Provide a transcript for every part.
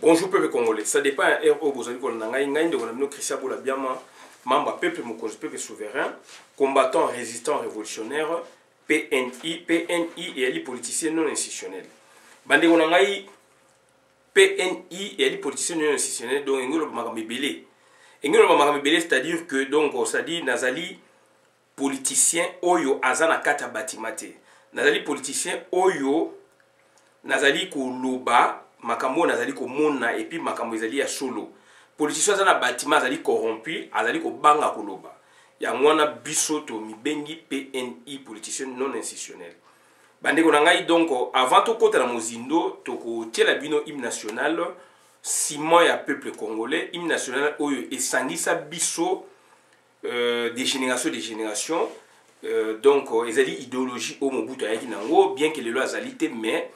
Bonjour peuple congolais, ça dépend de RO Bozali Kolonanga, de Christian Boulabiama, membre peuple Mokonzi, peuple souverain, combattant, résistant, révolutionnaire, PNI et les politiciens non institutionnels. Bande Konangai, PNI et les politiciens non institutionnels, donc Engolo Magamebele. Engolo Magamebele, c'est-à-dire que, donc, ça dit, Nazali, politicien, Oyo, Azana Kata Batimate. Nazali, politicien, Oyo, Nazali, Koloba, makambo nazali ko mona et puis makambo ezali ya solo politicien za na bâtiment azali corrompu azali ko banga koloba ya ngwana bisoto mibengi PNI politicien non institutionnel bande ko ngai donc avant to kota na mozindo to ko tiela bino hymne national Simon ya peuple congolais hymne national oyo esangisa biso des générations donc ezali idéologie au Mobutu ayaki nango bien que les lois azali te mais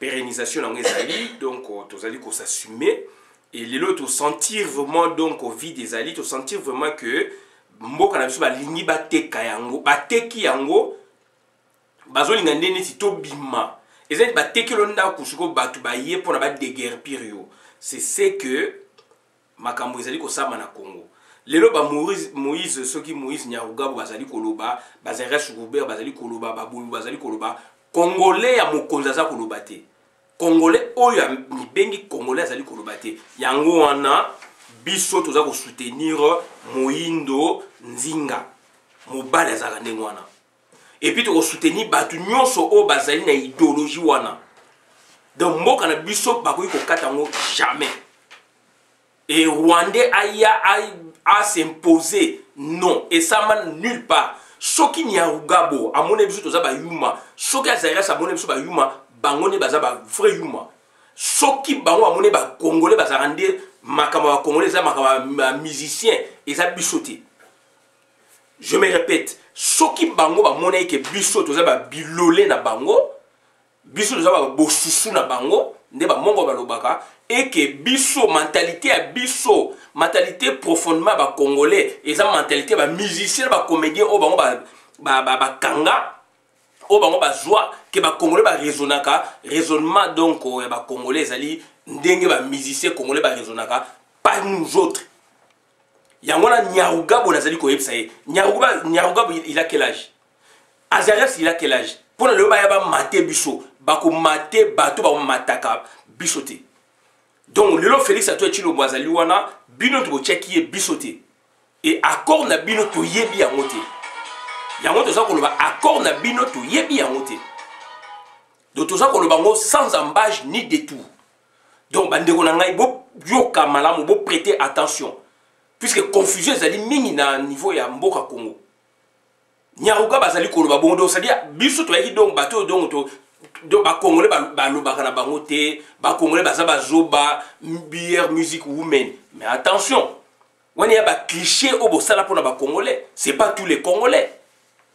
pérennisation dans les alliés, donc tous alliés qu'on s'assumer et les autres sentir vraiment donc au vide des alliés, to sentir vraiment que mboka na biso ba lingi ba teka yango, ba teki yango bazo lingande neti to bima. Ezali ba teki londa kusuko batu ba ye pour na ba déguerpir yo. C'est que makambo ezali ko sama na Congo. Lelo ba Moïse soki Moïse Nyarugabo bazali koloba, bazali Chougobert bazali koloba, babulu bazali koloba, Congolais ya mokonzi aza koloba te. Congolais oyo mibengi Congolais azali koloba te. Yango wana biso toza ko soutenir Moindo Nzinga. Mobali azaka ndenge wana. Et puis to ko soutenir batu nyonso o bazali na idéologie wana. Donc mboka na biso bakoki ko kata ngo jamais. Et Rwandais a s'imposer non et ça man nulle part. Soki Nyarugabo amone biso toza ba yuma. Soki Azarias amone biso ba yuma. Bangone baza ba vrai yuma. Soki bango amone ba Congolais baza rande makama ba Congolais za makama ba musicien et ça bisoté. Je me répète, soki bango ba mona ke biso toza ba bilolé na bango, biso toza ba bosusu na bango, nde ba mongo ba lobaka et que biso mentalité à biso, mentalité profondément ba Congolais et ça mentalité ba musicien ba comédien o bango ba kanga o bango ba joie que ba Congolais ba raisonnaka raisonnement donc ba Congolais ali ndenge ba musicien Congolais ba raisonnaka pas nous autres yangona Nyarugabo nazali ko yebsa ye Nyarugabo il a quel âge Azarias il a quel âge pour le ba ya ba maté biso ba ko maté bato ba mataka bisoté donc lelo Félix Antoine Tshilombo azali wana bino to check ye bisoté et accord na bino to yebi yango te yango to za ko loba accord na bino to yebi yango te donc to za ko loba ngo sans embâche ni détour donc bandeko na ngai bo yoka malamu bo prêter attention puisque confusion ezali mingi na niveau ya mboka Congo Nyarugabo bazali ko loba bon donc ça dit biso to yaki donc bato donc to donc ba Congolais ba lobaka na bango te ba Congolais baza ba zoba bière musique women mais attention on y a ba cliché au bosala pour na ba Congolais c'est pas tous les Congolais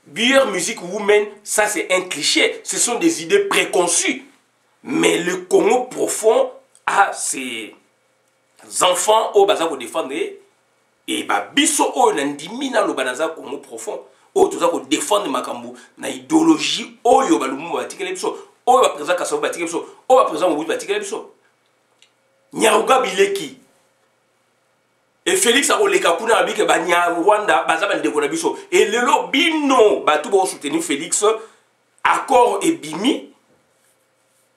bière musique women ça c'est un cliché ce sont des idées préconçues mais le Congo profond a ses enfants au baza ko défendre et ba biso o na ndimi na lobanaza Congo profond o toza ko défendre makambo na idéologie oyo balumu batikele biso oyo ba président Kassav batikele biso oyo ba président Mobutu batikele biso Nyarugabo ileki et Félix akoleka kuna abike ba Rwanda baza bandeko na biso et lelo bino batu bo soutenir Félix accord et bimi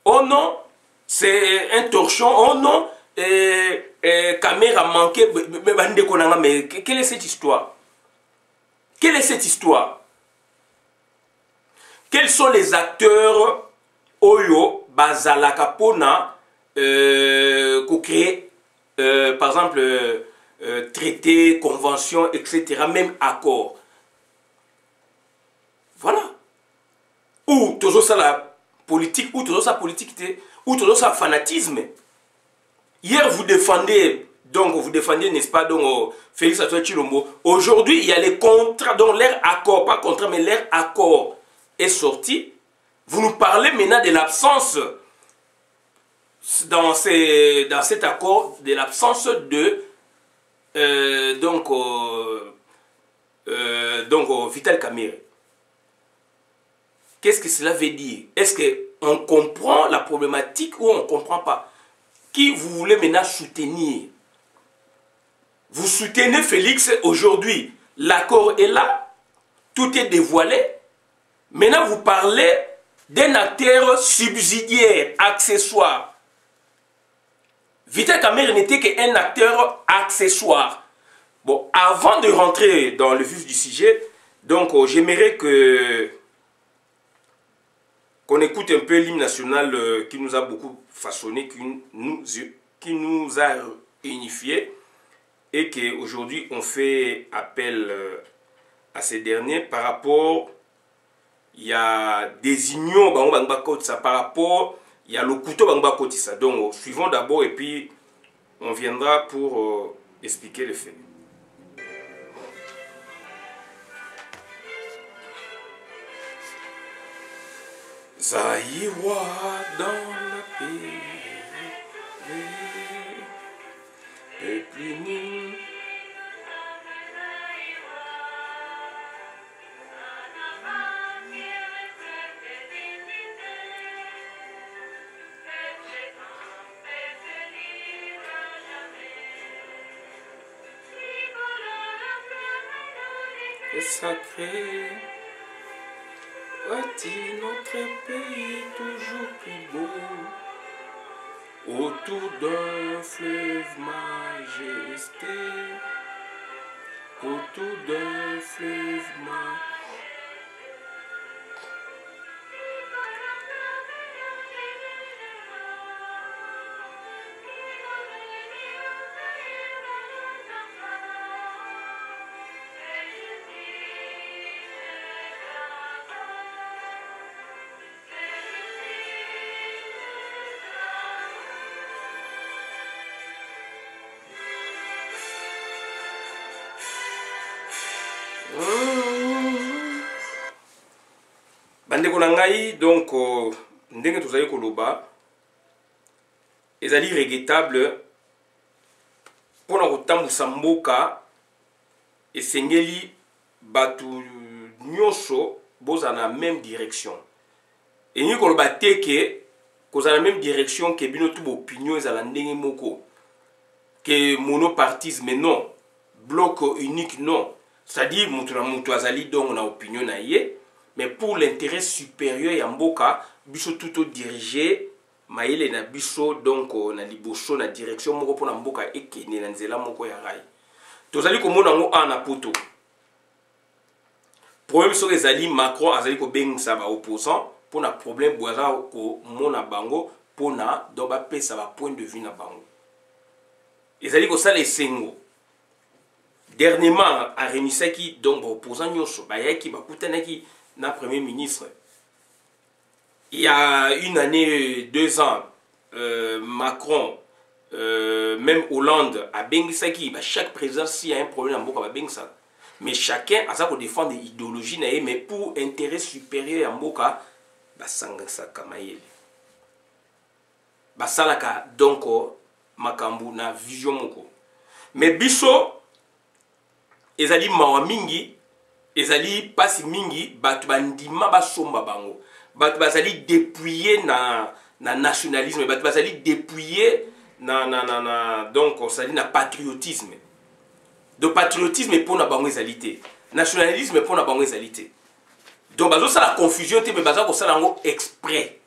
oh non c'est un torchon oh non caméra manquée bandeko na mais quelle est cette histoire? Quelle est cette histoire? Quels sont les acteurs Oyo, Bazalaka Pona, qui créent, par exemple, traités, conventions, etc., même accords? Voilà. Ou toujours ça la politique, ou toujours ça politique, ou toujours ça fanatisme. Hier, vous défendez. Donc, vous défendez, n'est-ce pas, donc, Félix Antoine Tshilombo. Aujourd'hui, il y a les contrats, donc leur accord, pas contrat, mais leur accord est sorti. Vous nous parlez maintenant de l'absence, dans cet accord, de l'absence de, Vital Kamerhe. Qu'est-ce que cela veut dire? Est-ce qu'on comprend la problématique ou on ne comprend pas? qui vous voulez maintenant soutenir. Vous soutenez Félix aujourd'hui. L'accord est là. Tout est dévoilé. Maintenant, vous parlez d'un acteur subsidiaire, accessoire. Vital Kamerhe n'était qu'un acteur accessoire. Bon, avant de rentrer dans le vif du sujet, donc j'aimerais qu'on écoute un peu l'hymne national qui nous a beaucoup façonné, qui nous a unifiés, et qu'aujourd'hui on fait appel à ces derniers par rapport, il y a des unions par rapport, il y a le couteau ça. Donc suivons d'abord et puis on viendra pour expliquer les faits. Zaïwa dans la paix, et puis nous. Et sacré, voici notre pays toujours plus beau, autour d'un fleuve majesté, autour d'un fleuve majesté. Bandeko na ngai, donc ndenge tozali koloba ezali regrettable pona kotambusa mboka esengeli batu nyonso boza na même direction. Et ni koloba teke koza na même direction ke bino tu opinion ezala ndenge moko ke monopartisme non, bloc unique non. C'est-à-dire mutu na mutu azali donc na opinion na ye. Mais pour l'intérêt supérieur ya mboka, biso tout dirigé, maïle na biso donc na liboso na direction moko pour na mboka ekene na nzela moko ya rai. Tozali komona ngo ana poto. Problème so ezali Macron azali ko bengisa ba opposant pour na problème boza ko mona bango pour na do ba pesa ba point de vue na bango. Ezali ko sala esengo. Dernièrement a remisaki donc ba opposant nyoso ba yaki ba kutanaki na Premier ministre. Il y a une année, 2 ans, Macron, même Hollande, a bengisaki, chaque président, s'il y a un problème, il a bengisa. Mais chacun a ça pour défendre l'idéologie, mais pour intérêt supérieur à Mboka, basangasa kamaïle. Basalaka donc makambu na vision moko. Mais biso, ezali mawa mingi, ezali pasi mingi batu bandima basomba bango batu bazali dépouiller na nationalisme batu bazali dépouiller donc osali na patriotisme de patriotisme pour na bango ezalité nationalisme pour na bango ezalité donc bazo ça la confusion te mais baza ko sala ngo exprès.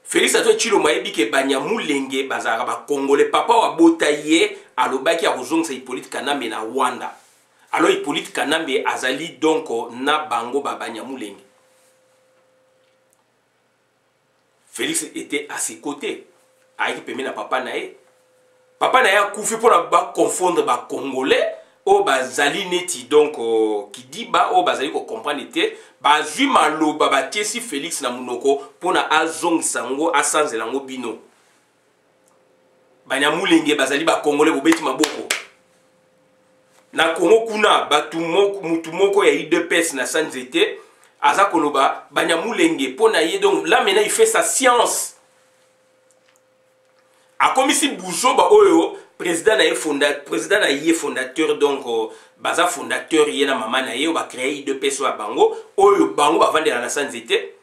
Félix Antoine Tshilombo ayebi ke Banyamulenge bazara ba congolais papa wa botaye alobaki ya kozongisa Hippolyte Kanambe na Rwanda. Alors Hippolyte Kanambe azali donc na bango ba Banyamulenge. Félix était à ses côtés. Aïki peme na papa nae. Papa nae a koufi pour ba confondre ba congolais o bazali neti donc qui dit ba o bazali ko comprendre te ba zui maloba ba tiesi Félix na munoko pour na azong sango asanzela ngo bino. Banyamulenge bazali ba congolais bobeti maboko. Na Congo kuna batu mutu moko ya IDPS na sanzete aza koloba Banyamulenge pona ye donc là maintenant il fait sa science. A comme si Boucho ba oyo président na ye fondateur donc baza fondateur ye na mama na ye ba créer IDPS wa bango oyo bango ba vandela na sanzete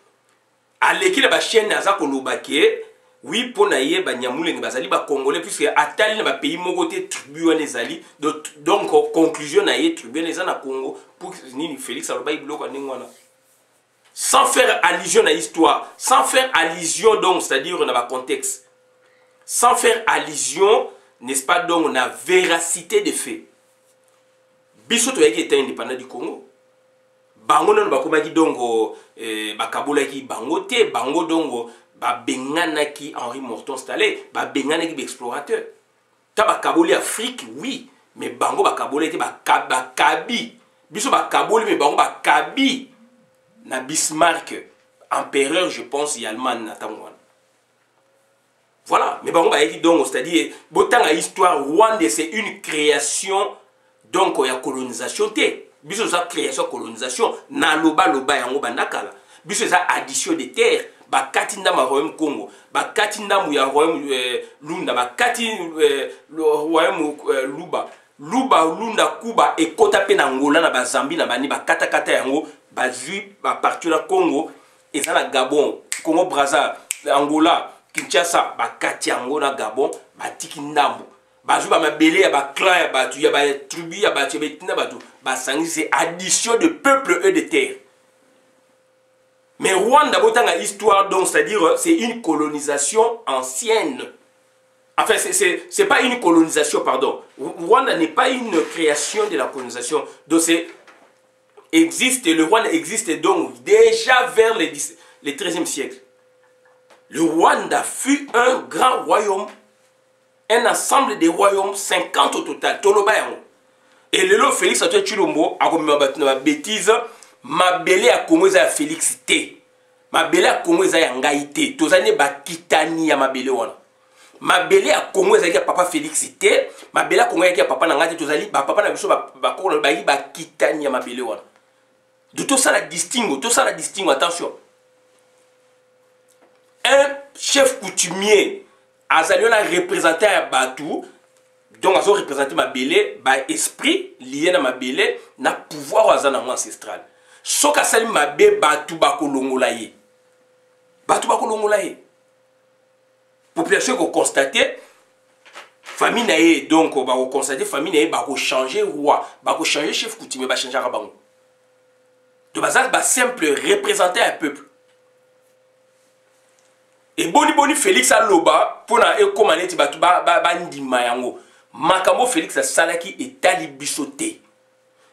aleki na ba chaîne aza koloba ke oui pour naie ba nyamulenge bazali ba congolais puisque atali na ba pays moko te tribu wana ezali donc conclusion naie tribu eza na Congo pour nini Félix aloba ibiloko ndengwana sans faire allusion à l'histoire, sans faire allusion donc, c'est-à-dire dans le contexte, sans faire allusion, n'est-ce pas donc, on a véracité des faits. Biso to yaki était indépendant du Congo. Bango non bakoma ki donc bakabola ki bango te, bango donc ba bengana ki Henri Morton Stalé, ba bengana ki explorateur. Ta bakaboli Afrique oui, mais bango bakabola était bakabi. Biso bakaboli mais bango bakabi. Na Bismarck, empereur, je pense, il y a allemand natangwan. Voilà, mais bon, donc, c'est-à-dire, autant la histoire, Rwanda, c'est une création, donc, il y a colonisation, biso za création, colonisation, na loba yango bandakala, biso za addition de terre, ba katinda ma royaume Congo, ba katinda mu ya royaume Lunda, ba kati royaume Luba, Lunda, Kuba, et kota pe na Angola, na ba Zambie, na bani, ba kata yango, bazui ba partir na Congo et ça na Gabon Congo Brazza Angola Kinshasa ba kati yango na Gabon ba tiki ndambo bazui ba mabele ya ba clan ya batu ya ba tribu ya batu ya betina batu ba sangi c'est addition de peuple et de terre. Mais Rwanda botanga histoire donc c'est-à-dire c'est une colonisation ancienne. Enfin c'est pas une colonisation pardon. Rwanda n'est pas une création de la colonisation. Donc c'est le Rwanda existe donc déjà vers le XIIIe siècle. Le Rwanda fut un grand royaume, un ensemble de royaumes, 50 au total. Et le lot Félix Antoine Tshilombo a commis ma bêtise, ma belé a commis à Félix T. Ma belé a commis à Ngaïté. Tous années bakitani à ma belé wana. Ma belé a commis à papa Félix T. Ma belé a commis à papa Nangati. Tous années papa na biso bakitani à ma belé wana. De tout ça la distingue, attention. Un chef coutumier, Azalion a représenté à Batou, donc a représenté ma belé, bah esprit lié à ma belé, n'a pouvoir azana ancestral. Sauf qu'à sali ma bé Batou bakolongolaye. Batou bakolongolaye. Population qu'on constate, famille naé donc on va constater famille naé bako changer roi, bako changer chef coutumier, ba changer rabango. De base, bah simple représenter un peuple. Et boni Félix a loba pour na ekomane ti batu ba ndima yango. Makambo Félix a salaki et talibisoté.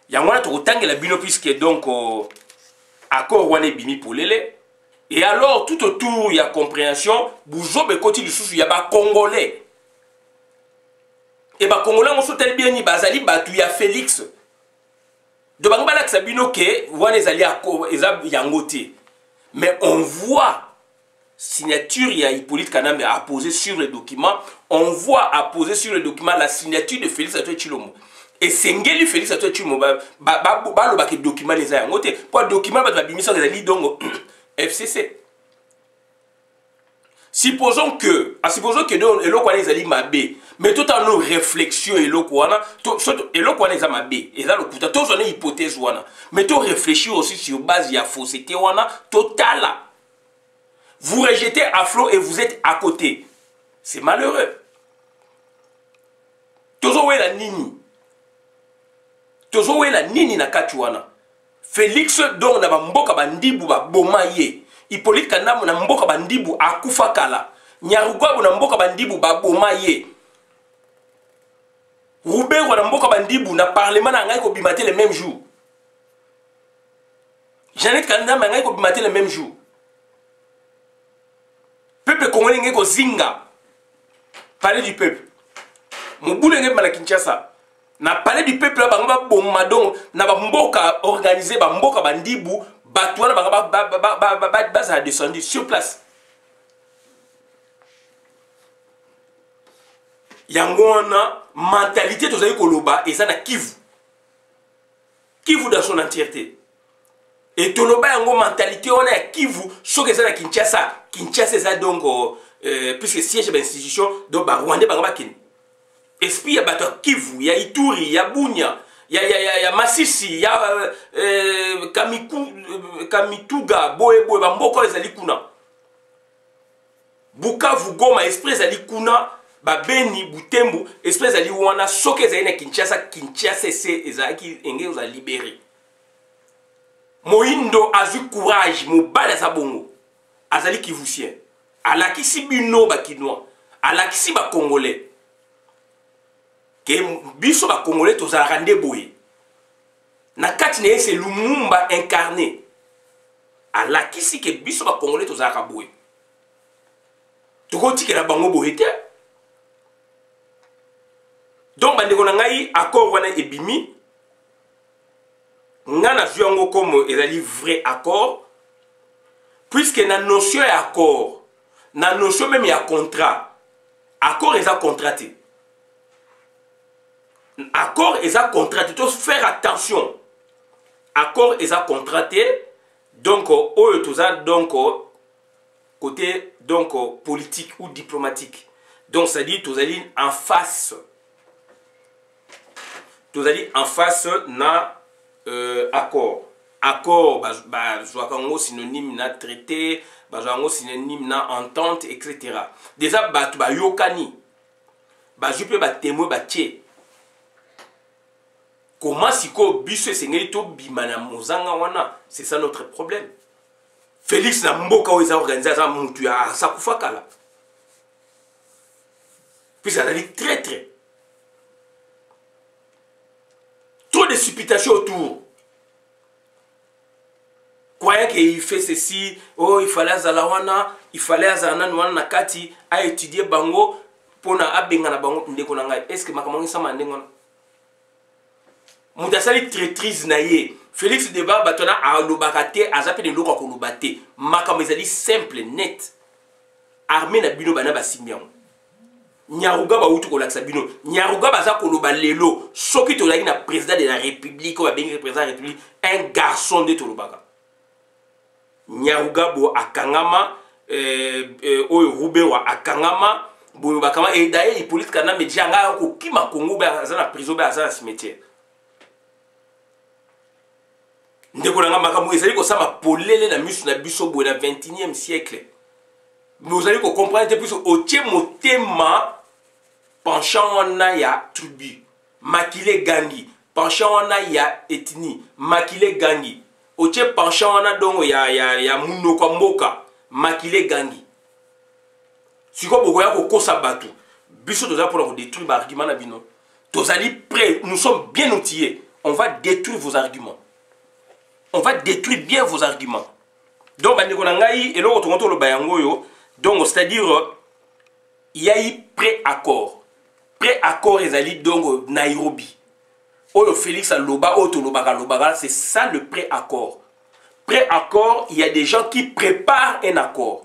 Yango na to tangela bino puisque donc accord wane bimi pour lele. Et alors tout autour il y a compréhension, bouzo be koti lisusu il y a ba congolais. Et ba congolais on sotel bien ni bazali batu ya Félix. De Bangalak Sabino ke wane zali yangote. Mais on voit signature il y a Hippolyte Kanambe à poser sur le document, on voit à poser sur le document la signature de Félix Antoine Tshilombo. Et Sengeli Félix Antoine Tshilombo ba le document les a yangote. Pour le document ba bimisa les donc FCC. Supposons que donc eloko wana ezali mabe, mais tout en nos réflexions eloko wana eza mabe, eza lokuta to zone hypothèse wana, mais to réfléchir aussi sur base ya fausseté wana totale. Vous rejetez à flot et vous êtes à côté. C'est malheureux. Tozo la nini na kati wana. Félix donc na mboka bandibu ba bomaye. Hippolyte Kanambe na mboka bandibu akufa kala. Nyarugwabu na mboka bandibu ba bomaye. Roubert na mboka bandibu na parlement na ngai ko bimate le même jour. Jeannette Kanambe ngai ko bimate le même jour. Peuple congolais ngai ko zinga. Palais du peuple. Mobule ngai na Kinshasa. Na palais du peuple la banga bomadon na ba mboka organisé ba mboka bandibu batouana banga base a descendu sur place. Yangona mentalité tozali koloba eza na Kivu. Kivu dans son entièreté. Et toloba yango mentalité on a Kivu soki eza na Kinshasa. Kinshasa eza donc puisque siège de l'institution donc ba Rwanda banga bakini. Esprit ya bato Kivu, ya Ituri, ya Bunia, ya Masisi, ya Kamituga, boe bamboko ezali kuna. Bukavu Goma esprit ezali kuna ba Beni Butembo esprit ezali wana soki ezali na Kinshasa ezalaki enge oza libéré. Moindo azui courage mobali aza bongo azali kivusien alakisi bino ba Kinois alakisi ba Congolais ke biso ba Congolais tozalaka nde boye na kati na ye c'est Lumumba incarné alakisi ke biso ba Congolais tozalaka boye tokotikela bango boye te. Donc bandeko na ngai accord wana ebimi nga na zwi yango comme ezali vrai accord puisque na notion ya accord na notion même ya contrat accord eza contraté accord eza contraté to faire attention accord eza contraté donc oyo toza donc côté donc politique ou diplomatique donc ça dit tozali en face na accord. Accord, bazouakango synonyme na traité, bazouakango synonyme na entente, etc. Déjà, ba yokani, bazoupe ba témoin ba tché. Comment si ko biso sengeli to bimana mozanga wana, c'est ça notre problème. Félix na mboka oza organisé za mutu ya sakufakala. Puis ça a dit très très. Trop de supputation autour. Croyant qu'il fait ceci, oh, il fallait Zalawana, il fallait Azana Nakati, à étudier Bango, pour na abengana Bango, Ndekonanga. Est-ce que Makamoni Sama Ndengon? Moutasali traîtrise naïe. Félix Débat, Batona, a l'obakate, a zappé de l'eau qu'on l'obate. Makamezali simple, net. Armée na bino bana basimian. Nyaruga ba utu kolaksa bino. Nyaruga baza koloba lelo. Soki to na président de la République, ou ba bengi président de la République, un garçon de Tolobaka. Nyaruga bo akangama, oyo Rubewa akangama, bo bakama et d'ailleurs les politiques kana media nga ko kima Congo ba za na prison ba za na cimetière. Ndeko na makambo ezali ko sama polele na misu na biso bo na 21e siècle. Vous allez comprendre plus au tien motema penchant on a ya tribu makile gangi penchant on a ya ethnie makile gangi au tien penchant on a donc ya munoko mboka makile gangi siko bokoya ko kosa batu biso toza pour détruire ba argument na bino tozali prêt nous sommes bien outillés on va détruire vos arguments on va détruire bien vos arguments donc bandeko na ngai eloko tongoto lo bayango yo. Donc, c'est-à-dire, il y a eu pré-accord. Pré-accord, ils allaient donc Nairobi. Oh, Félix Aloba, Lobaga, c'est ça le pré-accord. Pré-accord, il y a des gens qui préparent un accord.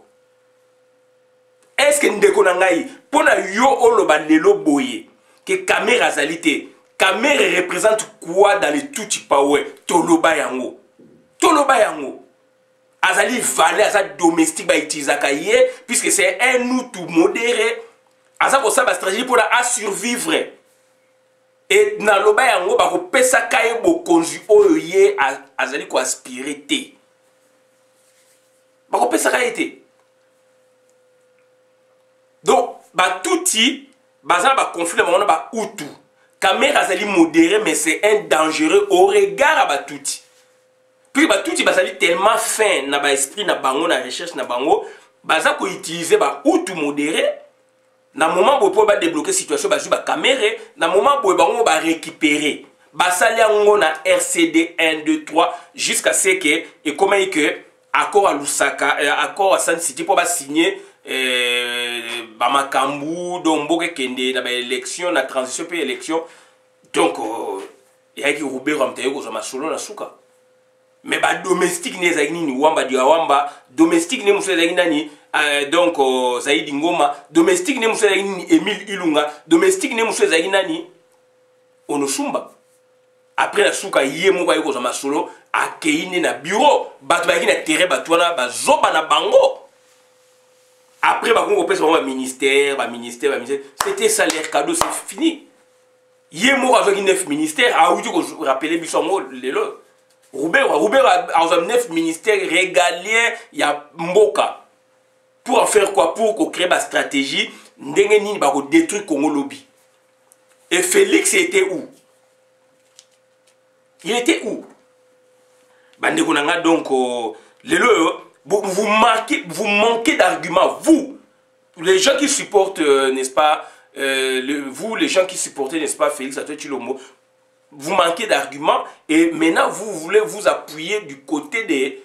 Est-ce que nous avons pour yo Oloba Lelo Boye, que Kamera Zalité, Kamera représente quoi dans les Tuchipawe, Toloba Yango? Toloba Yango. Azali valé, azali domestique, ba itisakaye, puisque c'est un outil modéré. Azali pour ça, ba stratégie pour la survivre. Et na loba yango, ba ko pesa kaye bo konju oye, azali ko aspirer te. Ba ko pesa kaye te. Donc, ba touti, bazali ba conflit, ba outou. Kamera azali modéré, mais c'est un dangereux au regard à ba touti. Puis bah tout basali tellement fin na ba esprit na bango na recherche na bango baza ko utiliser ba outil modéré na moment bo po ba débloquer situation ba ju ba caméra na moment bo bango ba récupérer basali yango na RCD 1 2 3 jusqu'à ce que et comment que accord à Lusaka accord à San City pour ba signer ba makambu donc boke kende na ba élection na transition puis élection donc il y a qui Robert Amteye ko za solo na suka. Mais bah domestique ne zaini ni wamba di wamba domestique ne muso zaini nani donc Zaidi Ngoma domestique ne muso zaini ni Emile Ilunga domestique ne muso zaini nani Onosumba après la souka yé mo ba yoko za masolo akeine na bureau batu ba na terrain batu na ba zoba na bango après ba kongo pesa ba ministère c'était salaire cadeau c'est fini yé mo a zoki 9 ministère a outi ko rappeler biso mo lelo Roubert a 9 ministères régaliens, il y a Mboka. pour en faire quoi? Pour créer ma stratégie ndenge nini ba ko détruire Congo lobby. Et Félix était où? Il était où? Bandeko nanga donc vous manquez d'arguments, vous les gens qui supportent n'est-ce pas vous les gens qui supportez n'est-ce pas Félix Antoine Tshilombo, vous manquez d'arguments et maintenant vous voulez vous appuyer du côté des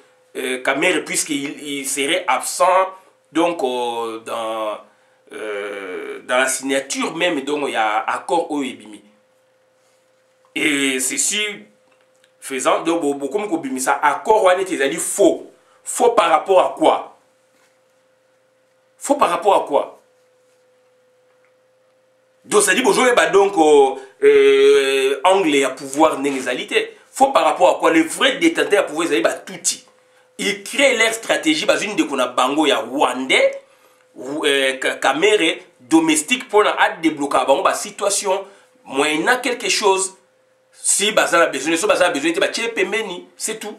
Kamere puisqu'il serait absent donc dans la signature même, donc il y a accord au Ebimi. Et ceci faisant, donc beaucoup de Ebimi, ça accord ou est faux. Faux par rapport à quoi? Faux par rapport à quoi? Donc ça dit bonjour donc anglais à pouvoir n'exalité. Faux par rapport à quoi? Les vrais détenteurs à pouvoir ils tout. Ils créent leur stratégie dans une de qu'on a bango ya Rwandais Kamere domestique pour débloquer la situation moyennant quelque chose si baza a besoin c'est tout.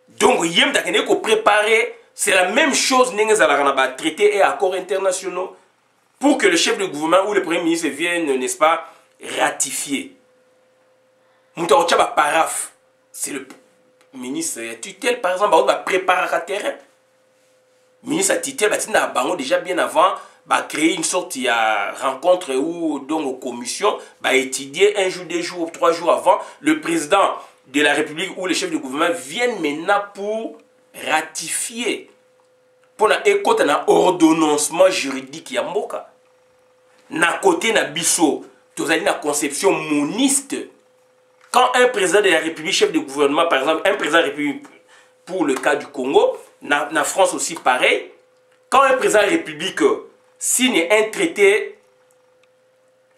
Donc yem dakene ko préparer, c'est la même chose n'engez à traiter et accords internationaux pour que le chef de gouvernement ou le premier ministre vienne, n'est-ce pas, ratifier. Moutaoucha ba paraf, c'est le ministre tutelle par exemple va préparer à terrain. Ministre à tutelle va déjà bien avant va créer une sorte de rencontre ou donc commission va étudier un jour, 2 jours, 3 jours avant le président de la République ou le chef de gouvernement viennent maintenant pour ratifier pour na écoute na ordonnancement juridique ya mboka na côté na biso tozali na conception moniste. Quand un président de la République, chef de gouvernement, par exemple, un président de la République pour le cas du Congo, na France aussi pareil, quand un président de la République signe un traité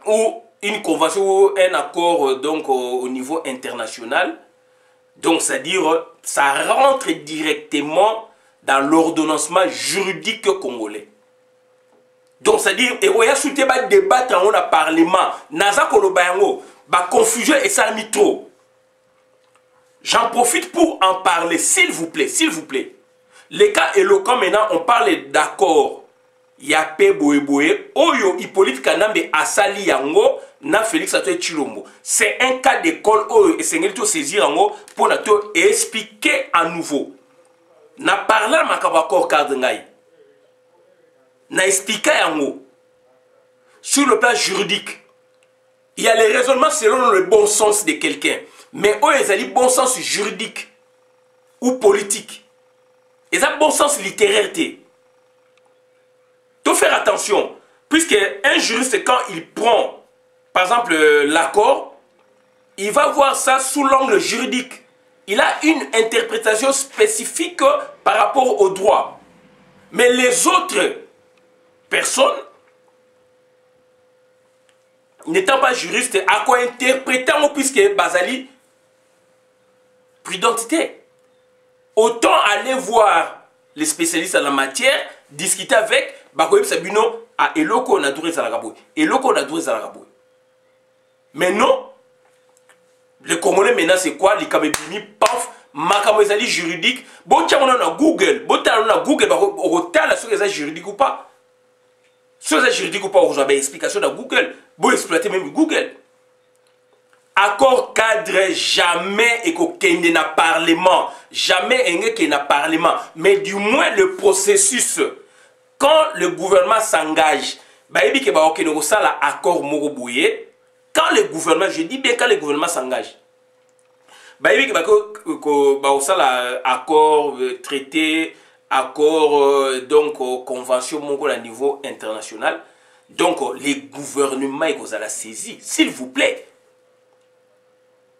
ou une convention ou un accord donc, au niveau international, donc c'est-à-dire ça rentre directement dans l'ordonnancement juridique congolais. Donc c'est-à-dire, et on a soutenu un débat dans le Parlement, naza kolobayango, bah confusion et ça mis trop. J'en profite pour en parler, s'il vous plaît, s'il vous plaît. Les cas éloquents maintenant, on parle d'accord. Yape boé oyo Hippolyte Kanambe asali yango na Félix Antoine Tshilombo. C'est un cas d'école oyo et c'est ngeli saisir yango pour na to expliquer à nouveau. Na parla makabako cadre ngai. Na expliquer yango sur le plan juridique. Il y a les raisonnements selon le bon sens de quelqu'un. Mais eux, ils ont le bon sens juridique ou politique. Ils ont le bon sens littéraire. Il faut faire attention. Puisque un juriste, quand il prend, par exemple, l'accord, il va voir ça sous l'angle juridique. Il a une interprétation spécifique par rapport au droit. Mais les autres personnes, n'étant pas juriste, à quoi interpréter puisque Bazali, prudentité. Autant aller voir les spécialistes en la matière, discuter avec, Bakoyeb Sabino, à Eloko na Douré Zalagaboué. Eloko na Douré Zalagaboué. Mais non, les Congolais maintenant c'est quoi? Les Kamebini, paf, Makamozali juridique. Bon, tiens, on a Google. Bon, tiens, on a Google, on a la chose juridique ou pas. Chose juridique ou pas, on a une explication dans Google. Bon, exploiter même Google. Accord cadre jamais et qu'il n'y a pas parlement. Jamais qu'il n'y a pas parlement. Mais du moins le processus. Quand le gouvernement s'engage, quand le gouvernement, je dis bien quand le gouvernement s'engage, accord, traité, accord, donc convention à niveau international. Donc les gouvernements ils ont la saisie, s'il vous plaît.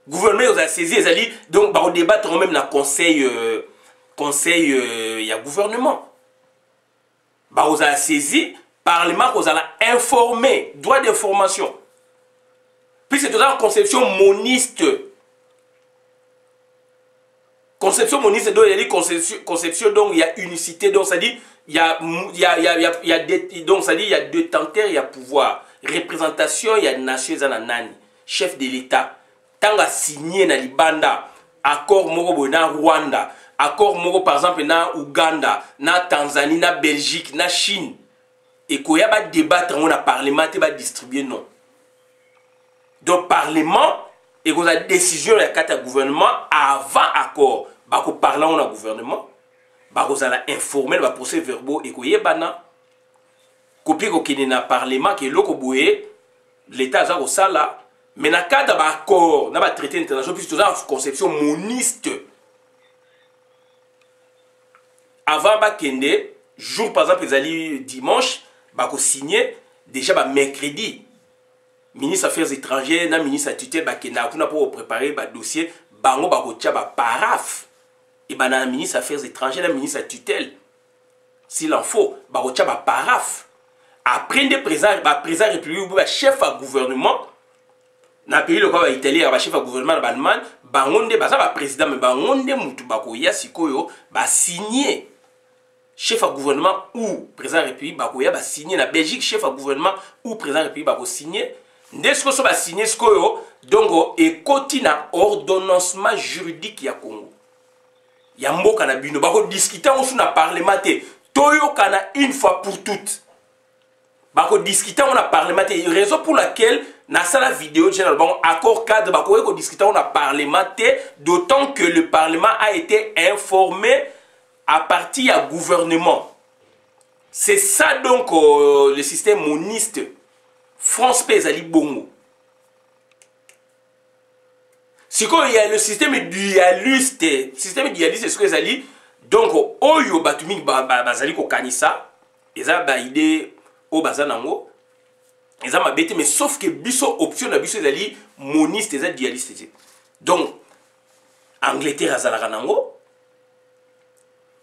Gouvernement ils ont la saisie, ils ont dit donc on débattre même dans conseil il y a gouvernement. Bah vous avez saisi, parlement vous allez informer, droit d'information. Puis c'est une conception moniste. Conception moniste, donc il y a conception, donc il y a unicité, donc ça dit il y a donc ça dit il y a détenteur, il y a pouvoir, représentation, il y a nation, il y a nani, chef de l'État. Tant à signer na libanda accord moko na Rwanda, accord moko par exemple na Uganda, na Tanzanie, na Belgique, na Chine. Et qu'il y a un débat dans le Parlement, il va distribuer non. Donc, Parlement, et qu'on a décision de la gouvernement avant accord. Bah, qu'on parle au gouvernement, bah, qu'on a informé le procès verbal et qu'on y a bana. Copie qu'on a dans le Parlement, qui est là, l'État a ça là. Mais dans le cadre d'un accord, dans le traité international, puisque nous avons une conception moniste. Avant, bah, jour par exemple, ils allaient dimanche, bah, signé déjà bah, mercredi. Ministre des Affaires étrangères, na ministre de la tutelle, bah, pour préparer le dossier, bango bah, paraf. Et bah, na ministre des Affaires étrangères, na ministre de la tutelle, s'il en faut, bah, paraf. Après, le président République, bah, chef à gouvernement, na pays le quoi italien, bah, chef à gouvernement allemand, bah, on est bah, président, mais bah, on est moutou, bah, bah, signé. Chef à gouvernement ou président de la République va signer la Belgique, chef à gouvernement ou président de la République va signer. Dès ce que ça va signer, donc et na ordonnancement juridique ya Congo. Ya mboka na bino ba ko discuter on na parlement te. Toyo kana une fois pour toutes. Ba ko discuter on na parlement te. Raison pour laquelle na sala vidéo général bon accord cadre ba ko discuter on na parlement te, d'autant que le parlement a été informé à partir du gouvernement. C'est ça donc le système moniste. France Pézali Bongo. Si il y a le système dualiste, c'est ce que Zali. Donc, Oyo Batumi Bazali ko kanisa, eza ba idée au bazanango. Eza ma bête, mais sauf que biso option na biso Zali moniste, eza dualiste. Donc, Angleterre azala nango.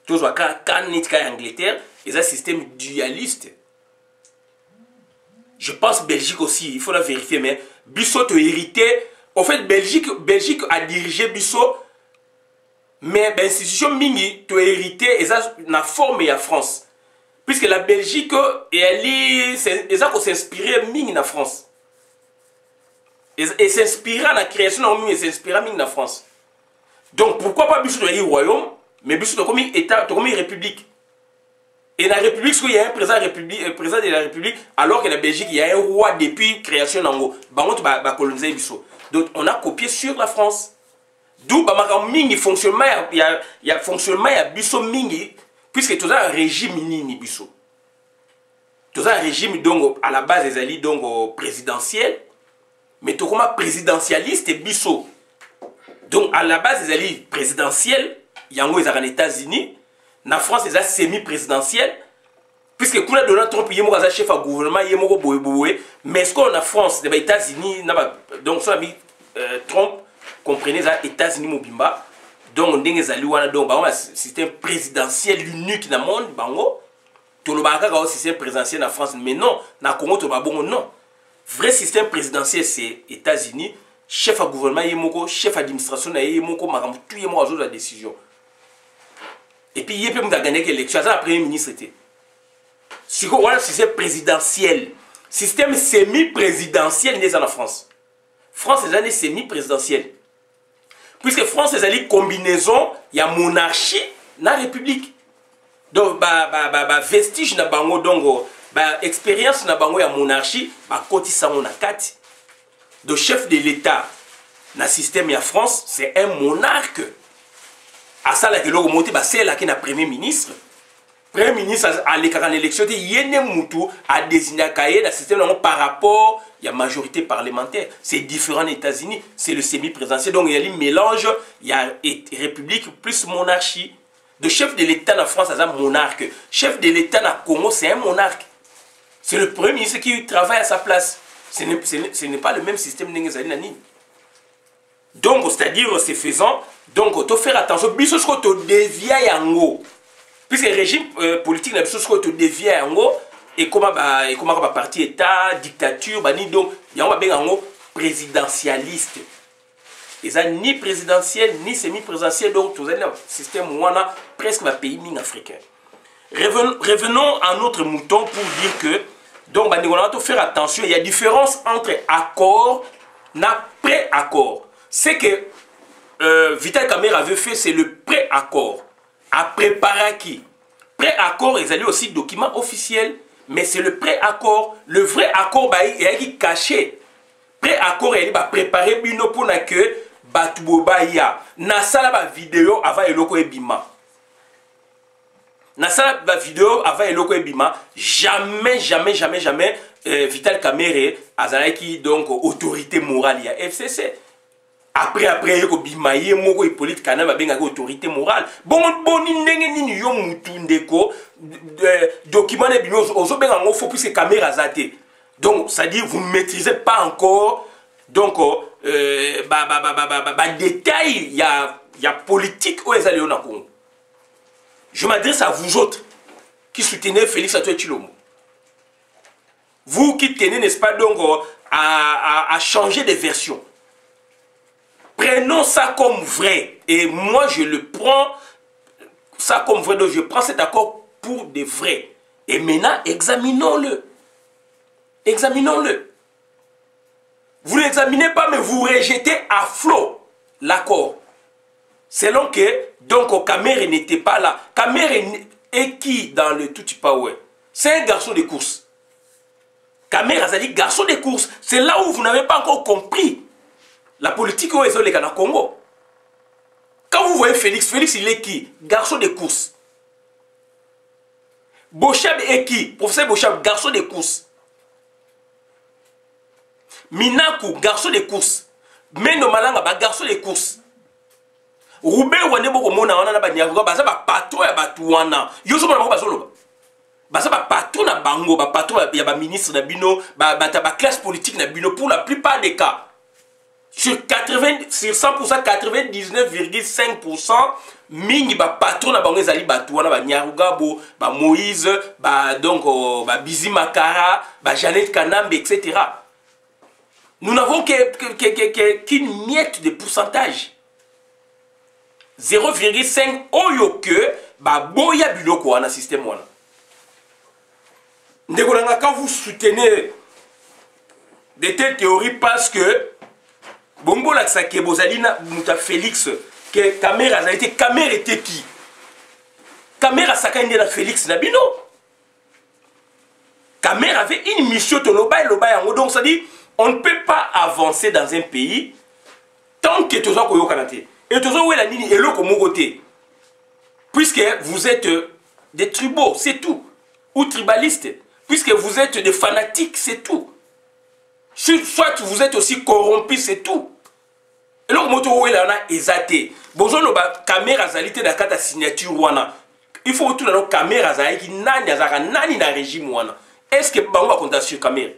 Tous les cas Angleterre, ils ont un système dualiste. Je pense Belgique aussi, il faut la vérifier, mais Bissot a hérité. En fait, Belgique a dirigé Bissot, mais l'institution Mingi a hérité, ils ont la forme de la France. Puisque la Belgique, ils ont s'inspiré Mingi de la France. Et s'inspirer à la création de Mingi, ils s'inspirent Mingi de la France. Donc pourquoi pas Bissot de royaume? Mais Bissot comme État, comme République. Et dans la République, il y a un président de la République, alors que la Belgique, il y a un roi depuis la création d'Ango. On coloniser Bissot. Donc on a copié sur la France. D'où il fonctionnement, il y a fonctionnement, il y a Bissot Mingi, puisque tout ça un régime mini Bissot. Tout ça un régime donc à la base des alliés donc présidentiel, mais tout comme présidentialiste et Bissot. Donc à la base des alliés présidentiels, Yango est aux États-Unis, la France est semi-présidentielle, puisque Donald Trump est chef à gouvernement, mais ce qu'on a France, les États-Unis, donc Trump comprenez les États-Unis Mobimba, donc on a donc un système présidentiel unique dans le monde, tout le monde a un système présidentiel en France, mais non, dans le Congo, non. Vrai système présidentiel, c'est États-Unis, chef à gouvernement, chef d'administration, tout le monde a la décision. Et puis, il peut gagner l'élection. C'est le premier ministre. Si on a un système présidentiel, système semi-présidentiel n'est en France. France, c'est un semi-présidentiel. Puisque France, c'est une combinaison, il y a monarchie dans la République. Donc, vestige na bango, donc, expérience na bango, il y a monarchie, côté ça, on a 4. Donc, chef de l'État, dans le système, il y a France, c'est un monarque. À ça, là, c'est là qu'il y a premier ministre. Premier ministre a l'élection, il y a a désigné le système par rapport à la majorité parlementaire. C'est différent aux États-Unis, c'est le semi-présidentiel. Donc il y a un mélange, il y a république plus monarchie. Le chef de l'État en France, c'est un monarque. Chef de l'État en Congo, c'est un monarque. C'est le premier ministre qui travaille à sa place. Ce n'est pas le même système que donc, c'est-à-dire, c'est faisant, donc, il faut faire attention. Biso ce que tu deviens yango. Puisque le régime politique, biso ce que tu deviens yango, et comment va parti État, dictature, donc, il y a un présidentialiste. Et ça, ni présidentiel, ni semi-présidentiel, donc, tout un système où on a presque un pays africain. Revenons à notre mouton pour dire que, donc, on a faire attention, il y a différence entre accord et pré-accord. C'est que Vital Kamerhe avait fait, c'est le pré-accord. a préparé qui pré-accord ezali aussi document officiel, mais c'est le pré-accord. Le vrai accord il est caché. Pré-accord il va préparer bino pour que batuboba ya na sala ba vidéo avant eloko ebima. Na sala ba vidéo avant eloko ebima, jamais Vital Kamerhe azalaki donc autorité morale ya FCC. Après yeko bimaye moko Hippolyte Kana babengaki autorité morale. Bon ndenge nini yo mutu ndeko document ne bino ozo benga ngo faux puisque caméra zate. Donc ça dit vous ne maîtrisez pas encore donc détail ya politique au ezali na Congo. Je m'adresse à vous autres qui soutenez Félix Antoine Tshilombo. Vous qui tenez, n'est-ce pas, donc, à changer de version. Prenons ça comme vrai. Et moi, je le prends, ça comme vrai. Donc, je prends cet accord pour de vrai. Et maintenant, examinons-le. Examinons-le. Vous ne l'examinez pas, mais vous rejetez à flot l'accord. Selon que, donc, Kamerhe n'était pas là. Kamerhe est qui dans le Tutsi-Power? C'est un garçon de course. Kamerhe Azali, garçon de course. C'est là où vous n'avez pas encore compris la politique au Congo. Quand vous voyez Félix, il est qui? Garçon de course. Bochab est qui? Professeur Bochab, garçon de course. Minaku, garçon de course. Mendo Malanga, garçon de course. Roubé Wanebo Komona, on a Banyago, Baza, patron et Batouana. Yoso Mabo Bazolo. Baza, patron na Bango, patron, il y a un ministre na Bino, classe politique na Bino, pour la plupart des cas. Sur 100%, 99,5%, mingi patron na Bango, Zali Batouana, Nyaruga, Moïse, donc, Bizi Makara, Janet Kanambe, etc. Nous n'avons qu'une miette de pourcentage. 0,5 oyo que boya biloko wana système wana. Ndekolanga, quand vous soutenez de telles théories parce que Bongo Laksake Bozalina Mouta Félix que Kamerhe a été Kamerhe était qui? Kamerhe a sakande la Félix Nabino. Kamerhe avait une mission de loba et loba yango, donc ça dit on ne peut pas avancer dans un pays tant que tu as koyo kanate. Et tout ça, où est la ligne et l'eau comme côté. Puisque vous êtes des tribaux, c'est tout. Ou tribalistes. Puisque vous êtes des fanatiques, c'est tout. Soit vous êtes aussi corrompus, c'est tout. Et là, où est la exaté. Bonjour, le Kamerhe Azalité dans la signature wana. Il faut tout dans Kamerhe Azalité qui nani dans le régime wana. Est-ce que on va compter sur Kamerhe?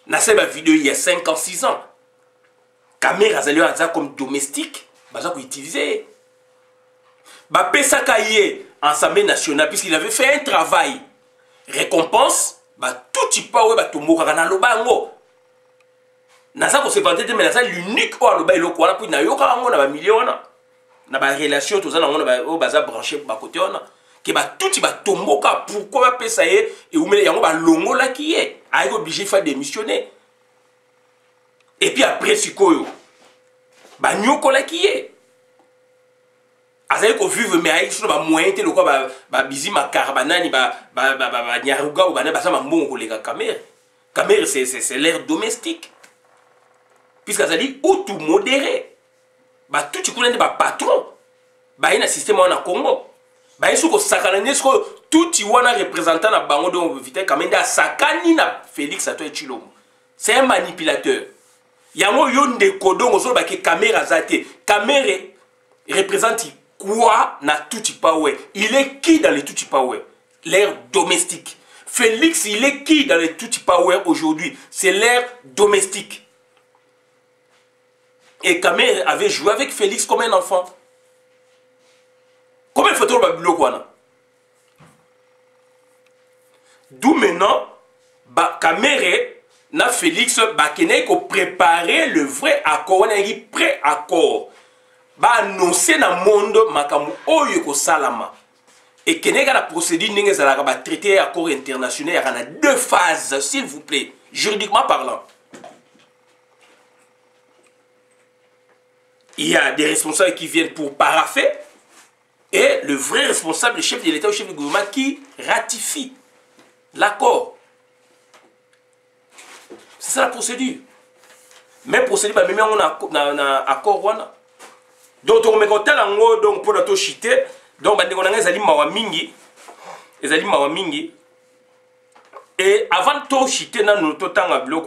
Dans cette vidéo, il y a 5 ans, 6 ans. Kamerhe Azalité comme domestique. Baza ko utiliser ba pesaka ye Assemblée nationale puisqu'il avait fait un travail récompense ba tout Power ba tomoka na lobango naza ko se vanter mais naza l'unique o loba eloko wana puis na yoka ngo na ba millions na ba relation to za na ngo na ba o baza branché ba côté wana ke ba tout ba tomoka pourquoi ba pesa ye et umele yango ba longola ki ye a obligé faire démissionner et puis après sikoyo ba nyokola ki ye azali ko vivre mais ayi so ba moyen te lokwa ba bizi makara banani ba nyaruga ou bana basa mbongo koleka Kamerhe c'est l'air domestique puisque azali ou tout modéré ba tout chikulende ba patron ba ina système wana Congo ba yesu ko sakana nesko tout wana représentant na bango donc Vital Kamerhe sakani na Félix Antoine Tshilombo. C'est un manipulateur. Yango yonde kodongo so ba ke Kamerhe azate. Kamerhe représente quoi na Tutsi-Power? Il est qui dans le Tutsi-Power? L'ère domestique. Félix, il est qui dans le Tutsi-Power aujourd'hui? C'est l'ère domestique. Et Kamerhe avait joué avec Félix comme un enfant. Combien de photos babilo kwana? D'où maintenant, Kamerhe na Félix bakene ko préparer le vrai accord, on a dit pré-accord. Ba annoncer na monde makamu oyo ko salama. Et kenega la procédure ndenge zalaka ba traité accord international y a 2 phases s'il vous plaît, juridiquement parlant. Il y a des responsables qui viennent pour paraffer et le vrai responsable, le chef de l'État ou le chef du gouvernement qui ratifie l'accord. C'est ça la procédure. Même procédure, même on a accord. Donc, on met donc pour notre chité, donc on a des mawamingi, et avant de chité, on a notre temps à bloc,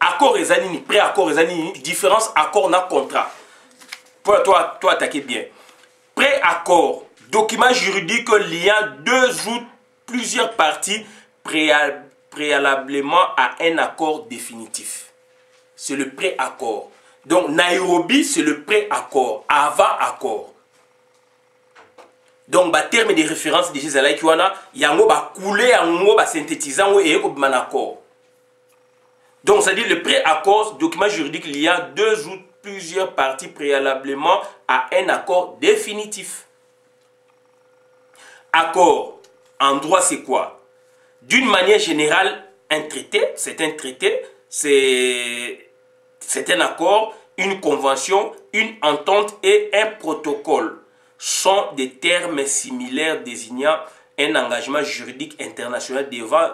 accord et anini, pré-accord et anini, différence accord na contrat. Pour toi attaquer bien. Pré-accord, document juridique liant deux ou plusieurs parties préalablement à un accord définitif. C'est le pré-accord. Donc Nairobi, c'est le pré-accord, avant-accord. Donc, le terme de référence de Jésus, il y a un couler, un synthétisant et un accord. Donc, c'est-à-dire le pré-accord, document juridique liant deux ou plusieurs parties préalablement à un accord définitif. Accord, en droit, c'est quoi? D'une manière générale, un traité, c'est un traité, c'est un accord, une convention, une entente et un protocole sont des termes similaires désignant un engagement juridique international devant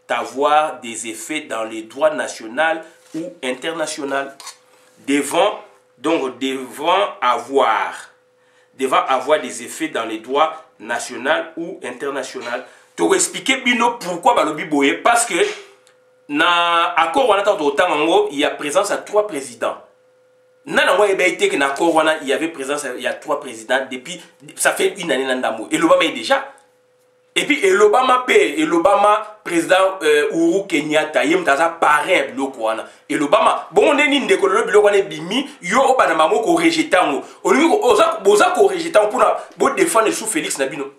avoir des effets dans les droits national ou international. Devant avoir des effets dans les droits national ou international. Pour expliquer pourquoi Balobi Boye, parce que dans l'accord, il y a présence à 3 présidents. Il y avait présence, il y a 3 présidents depuis, ça fait une année et l'Obama est déjà. Et puis l'Obama paie, et l'Obama président Uhuru Kenyatta, il y a parrain bloquana. Et l'Obama, bon on est ni décolore bloquana bimi, yo obana ko rejetant, au lieu boza ko rejetant pour défendre sous Félix Nabino.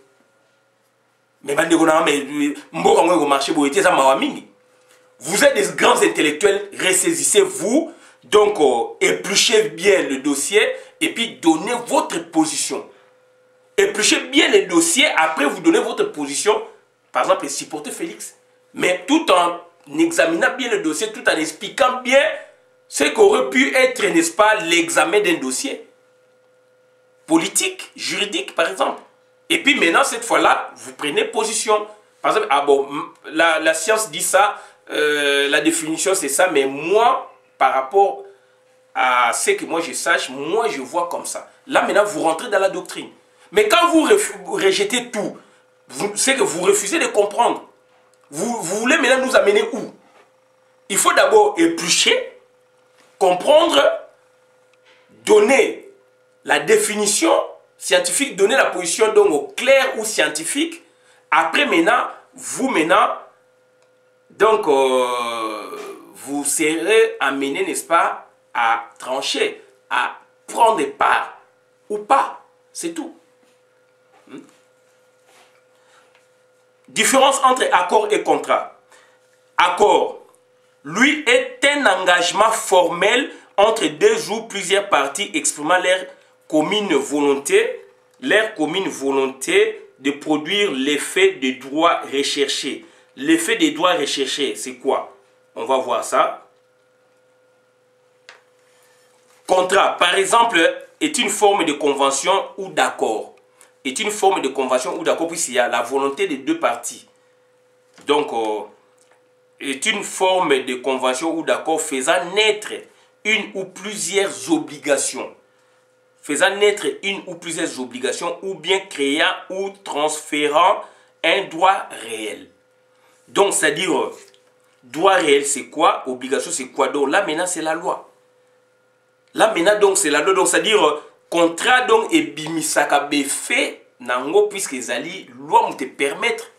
Mais bande gona mais mboka ngo marché bo été ça mawamingi. Vous êtes des grands intellectuels, ressaisissez-vous. Donc, épluchez bien le dossier et puis donnez votre position. Épluchez bien le dossier, après vous donnez votre position. Par exemple, supporter Félix. Mais tout en examinant bien le dossier, tout en expliquant bien ce qu'aurait pu être, n'est-ce pas, l'examen d'un dossier. Politique, juridique, par exemple. Et puis maintenant, cette fois-là, vous prenez position. Par exemple, ah bon, la science dit ça, la définition c'est ça, mais moi, par rapport à ce que moi je sache, moi je vois comme ça. Là maintenant vous rentrez dans la doctrine. Mais quand vous rejetez tout, c'est que vous refusez de comprendre. Vous voulez maintenant nous amener où? Il faut d'abord éplucher, comprendre, donner la définition scientifique, donner la position donc au clair ou scientifique. Après maintenant, donc vous serez amené, n'est-ce pas, à trancher, à prendre part ou pas. C'est tout. Différence entre accord et contrat. Accord, lui, est un engagement formel entre deux ou plusieurs parties exprimant leur commune volonté de produire l'effet des droits recherchés. L'effet des droits recherchés, c'est quoi? On va voir ça. Contrat, par exemple, est une forme de convention ou d'accord. Est une forme de convention ou d'accord puisqu'il y a la volonté des deux parties. Donc, est une forme de convention ou d'accord faisant naître une ou plusieurs obligations. Faisant naître une ou plusieurs obligations ou bien créant ou transférant un droit réel. Donc, c'est-à-dire, droit réel, c'est quoi? Obligation, c'est quoi? Donc, là, maintenant, c'est la loi. Là, maintenant, donc, c'est la loi. Donc, c'est-à-dire, contrat, donc, et bimisaka fait, nango, puisque les alliés, loi, te permettre.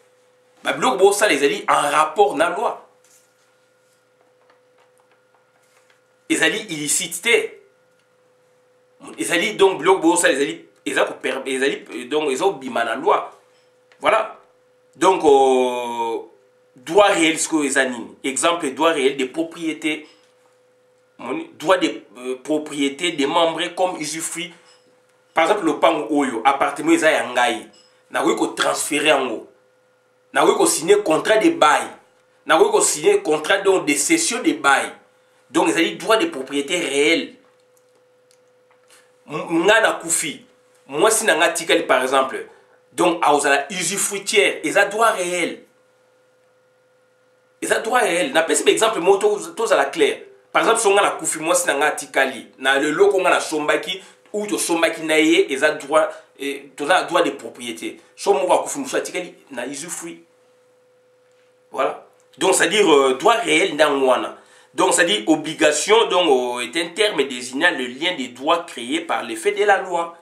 Bah, bloc, ça, les alliés, en rapport dans la loi. Les alliés, illicité. Les alliés, donc, bloc, ça, les alliés, donc, ils ont bima dans la loi. Voilà. Donc, droit réel, ce que les animent. Exemple, droit réel des propriétés. Droit de propriété des membres comme usufruit. Par exemple, le pan oyo, appartement, ils ont un n'a pas transférer en haut. N'a pas signer contrat de bail. N'a pas signer contrat de cession de bail. Donc, ils ont droit de propriété réelle. Ngana koufi. moi si nanga tikali par exemple donc aozala usufruitière eza droit réel na pesi ba exemple mo to la clair par exemple songa na kufi moi si nanga tikali na le loko nga na sombaki ou to sombaki na ye eza droit droit de propriété so mo kufi musa tikali na usufruit voilà donc c'est à dire droit réel dans wana. Donc, ça dit obligation donc, est un terme désignant le lien des droits créés par l'effet de la loi.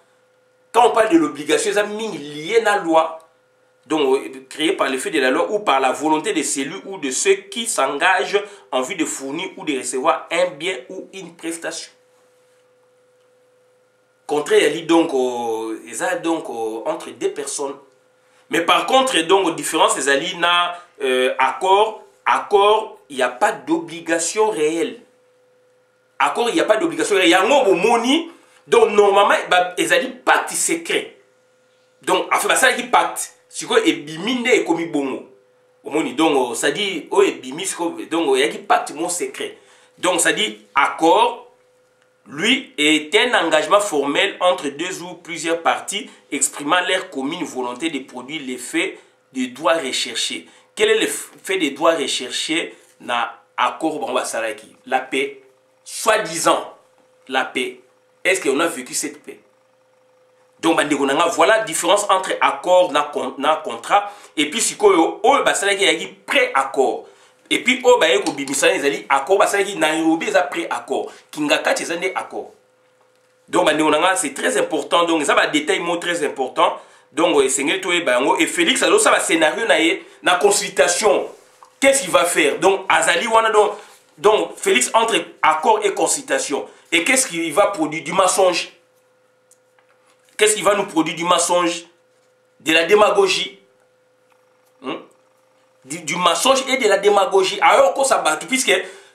Quand on parle de l'obligation, c'est lié à la loi. Donc, créé par l'effet de la loi ou par la volonté de celui ou de ceux qui s'engagent en vue de fournir ou de recevoir un bien ou une prestation. Contraire, il y a donc, entre deux personnes. Mais par contre, donc, différence, il y a accord, il n'y a pas d'obligation réelle. Accord, il n'y a pas d'obligation réelle. Il y a un moni, donc normalement, il y a des pactes secrets. Donc, enfin, ça dit pacte. Si vous avez bimine et commis bon. Donc, ça dit, donc, il y a des pactes mon secret. Donc, ça dit accord, lui, est un engagement formel entre deux ou plusieurs parties exprimant leur commune volonté de produire l'effet des droits recherchés. Quel est l'effet des droits recherchés dans l'accord la paix, soi-disant la paix. Est-ce qu'on a vécu cette paix? Donc, voilà la différence entre accord et contrat. Et puis, si on a un pré-accord. Et puis, on a un accord, Nairobi est pré-accord. Kingaka, c'est un accord. Donc, c'est très important. Donc, ça va détail très important. Donc, et Félix, alors ça va scénario na consultation. Qu'est-ce qu'il va faire? Donc, Azali, donc Félix entre accord et consultation. Et qu'est-ce qu'il va produire? Du mensonge. Qu'est-ce qu'il va nous produire? Du mensonge, de la démagogie. Du mensonge et de la démagogie. Alors, qu'on s'abat, puisque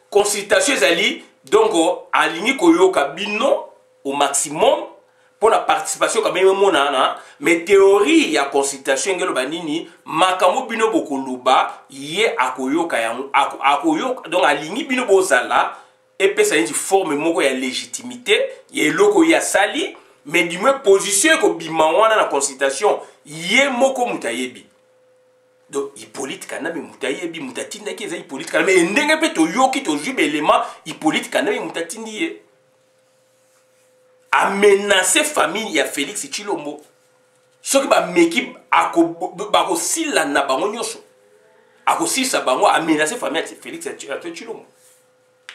consultation, Azali, donc, aligné Koyoka Bino au maximum. Pour la participation quand même mais théorie ya consultation ngelo banini makamo bino bokoluba yé akoyoka akoyoka donc alingi bino bozala et puis ça une forme moko ya légitimité yé loko ya sali mais du moins position ko bima wana na consultation yé moko mutayebi donc Hippolyte Kanambe mutayebi mutatinda ki eza Hippolyte Kanambe ndenge pe to yoki to jube élément Hippolyte Kanambe mutatindi ye a menacé famille ya Félix Tshilombo. Ce qui va meki ako sila na bango nyoso. Ako sila bango a menacé famille ya Félix Tshilombo.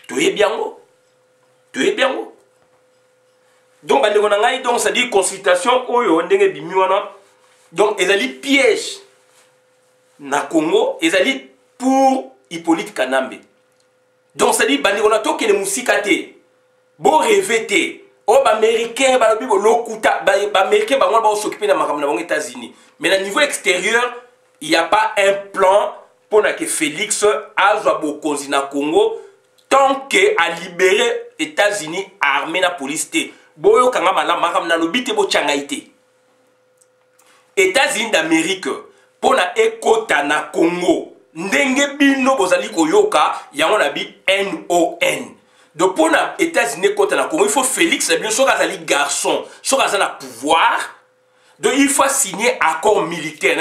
Toye biango. Donc bandeko na ngai donc ça dit consultation oyo ndenge bimi wana. Donc ezali piège na Congo, ezali pour Hippolyte Kanambe. Donc ça dit bandeko na tokene musika te. Bo rêver oh, les Américains, les Américains vont s'occuper des États-Unis. Mais au niveau extérieur, il n'y a pas un plan pour que Félix aille au Congo tant qu'il a libéré les États-Unis armés la police. Boyo kangama la makam na lobite bo changaité. États-Unis d'Amérique pour na ekota na Congo. Ndenge bino bozali koyoka yango na bi NON. Donc pour les États-Unis contre la Congo, il faut Félix, bien sûr, qu'il y garçon, sûr qu'il y a pouvoir. Donc il faut signer accord militaire.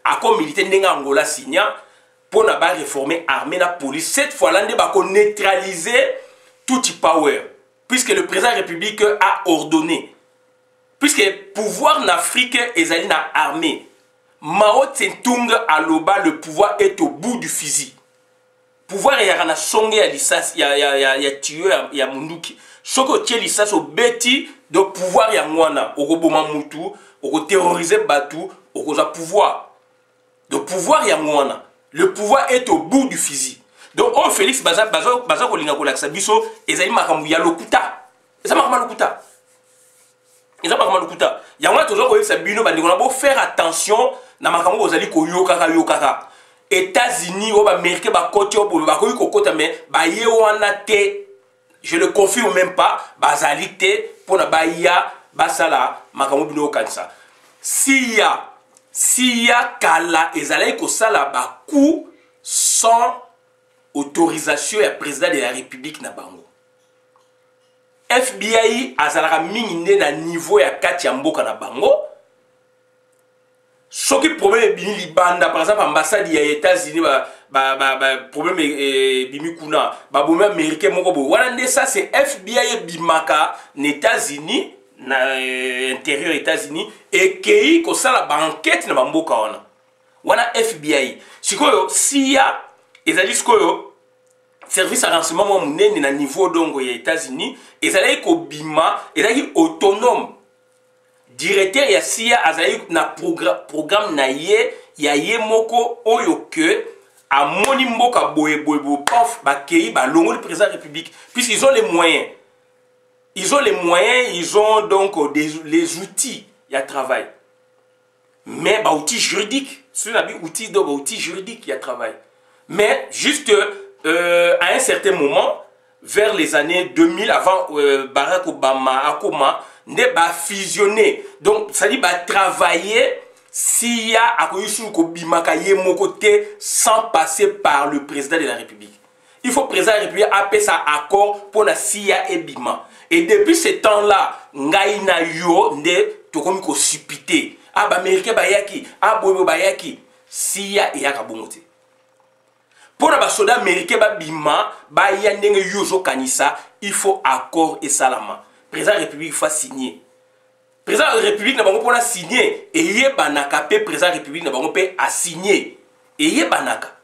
Accord militaire n'engola signé pour réformer l'armée, la police. Cette fois-là, on va neutraliser tout power, puisque le président de la République a ordonné. Puisque le pouvoir en Afrique est dans l'armée. Mao Tse-tung à l'Oba, le pouvoir est au bout du fusil. Pouvoir ya na songe ya lisasi ya tuyo ya munduki soko tie lisasi obeti de pouvoir ya ngwana okoboma mutu okoterroriser batu okoza pouvoir de pouvoir ya ngwana le pouvoir est au bout du fusil donc on Félix baza kolinga kolakisa biso ezali makambo ya lokuta eza makambo lokuta yango tozo koyebisa bino bandeko na bo faire attention na makambo ozali koyoka États-Unis ou Américains ba côté ou ba koyi kokota mais ba ye wana te je le confirme même pas bazali te pour na ba ya basala makambo bino kanisa s'il y a kala ezali ko sala ba coup sans autorisation du président de la République na bango FBI azalaka mingi nde na niveau ya kati ya mboka na bango. Soki problème bini libanda, par exemple ambassade ya États-Unis problème bimi kuna ba bombe américain moko bo. Wana nde ça c'est FBI bimaka na États-Unis na intérieur États-Unis et kei ko sala ba enquête na mboka wana. Wana FBI. Sikoyo CIA ezali sikoyo service à renseignement monene na niveau dongo ya États-Unis ezali ko bima ezali autonome. Directeur ya CIA azali na programme na ye ya ye moko oyo que a moni mboka boye paf ba kei ba longo le président de la République puisqu'ils ont les moyens. Ils ont les moyens, ils ont donc les outils à travail. Mais bah outils juridiques, ce n'est pas outils donc outils juridiques à travail. Mais juste à un certain moment, vers les années 2000, avant Barack Obama, Akoma, ne ba fusionner. Donc ça dit ba travailler CIA a koyusu ko bimaka ye mokoté sans passer par le président de la République. Il faut président de la République appeler ça accord pour la CIA et bima. Et depuis ce temps-là, ngai na yo nde tokomi ko supité. Ah ba américain ba yaki, ah bobo ba yaki, CIA et yaka bongote. Pour les soldats américains ba bima, ba ya ndenge yo zo kanisa, il faut accord et salama. Président de la République faut signer. Président de la République n'a pas pour la signer et yé banaka pe président de la République n'a pas pe à signer. Et yé banaka.